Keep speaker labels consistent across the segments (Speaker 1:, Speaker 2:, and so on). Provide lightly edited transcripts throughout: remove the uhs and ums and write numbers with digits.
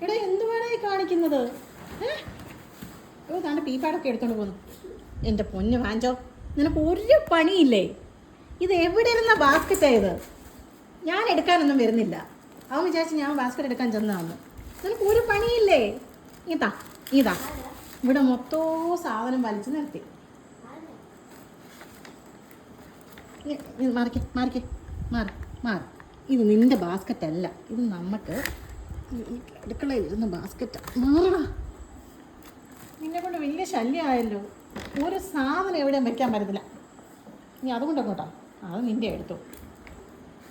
Speaker 1: എടാ എന്തുവാണ് ഈ കാണിക്കുന്നത്? ഓ താണ്ട് പീപ്പാടൊക്കെ എടുത്തോണ്ട് പോന്നു. എൻ്റെ പൊന്ന് വാഞ്ചോ, നിനക്ക് ഒരു പണിയില്ലേ? ഇത് എവിടെ ഇരുന്ന ബാസ്ക്കറ്റാണ് ഇത്? ഞാൻ എടുക്കാനൊന്നും വരുന്നില്ല. അവൻ വിചാരിച്ച് ഞാൻ ബാസ്ക്കറ്റ് എടുക്കാൻ ചെന്നതാണ്. നിനക്ക് ഒരു പണിയില്ലേ? ഇതാ ഇതാ ഇവിടെ മൊത്തവും സാധനം വലിച്ചു നിർത്തി. മാറിക്കേ മാറിക്കേ മാറി മാറി. ഇത് നിൻ്റെ ബാസ്ക്കറ്റ് അല്ല, ഇത് നമുക്ക് അടുക്കളയിൽ ഇരുന്ന ബാസ്ക്കറ്റാണ്. മാറടാ, നിന്നെ കൊണ്ട് വലിയ ശല്യമായല്ലോ. ഒരു സാധനം എവിടെയും വയ്ക്കാൻ പറ്റത്തില്ല. നീ അതുകൊണ്ട് അങ്ങോട്ടാ, അത് നിൻ്റെ എടുത്തു.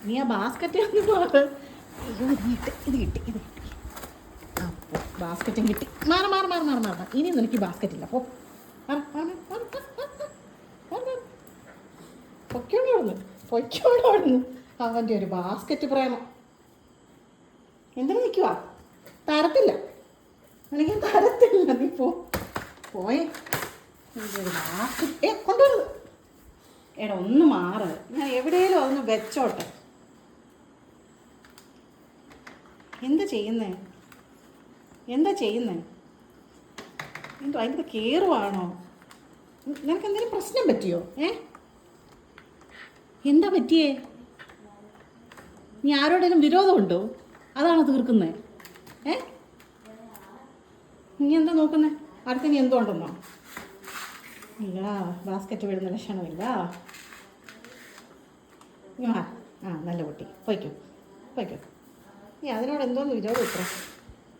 Speaker 1: നീ ആ ബാസ്ക്കറ്റ് ഒന്ന് മാറ്. അയ്യോ ഇത് കിട്ടി. അപ്പോൾ ബാസ്ക്കറ്റും കിട്ടി. മാറ മാറ മാറ മാറ മാറ ഇനി നിനക്ക് ബാസ്ക്കറ്റ് ഇല്ല. പൊയ്ക്കോടുന്നു അവൻ്റെ ഒരു ബാസ്ക്കറ്റ് പ്രേമം. എന്തിനു നിൽക്കുക? തരത്തില്ല, എനിക്ക് തരത്തില്ല. നീ പോയേ ബാസ്ക്കറ്റ് കൊണ്ടുവരുന്നത്. എടാ ഒന്ന് മാറ്, ഞാൻ എവിടെയെങ്കിലും അതൊന്ന് വെച്ചോട്ടെ. എന്താ ചെയ്യുന്നേ? എന്തോ അതിൻ്റെ കയറുവാണോ? നിനക്ക് എന്തെങ്കിലും പ്രശ്നം പറ്റിയോ? എന്താ പറ്റിയേ? നീ ആരോടെങ്കിലും വിരോധമുണ്ടോ? അതാണോ തീർക്കുന്നത്? നീ എന്താ നോക്കുന്നേ? അടുത്ത് നീ എന്തോ ഉണ്ടെന്നോ? ഇല്ല, ബാസ്ക്കറ്റ് വിടുന്ന ലക്ഷണമില്ല. ആ നല്ല കുട്ടി, പോയിക്കോ. നീ അതിനോട് എന്തോന്ന് വിരോധം ഇത്ര?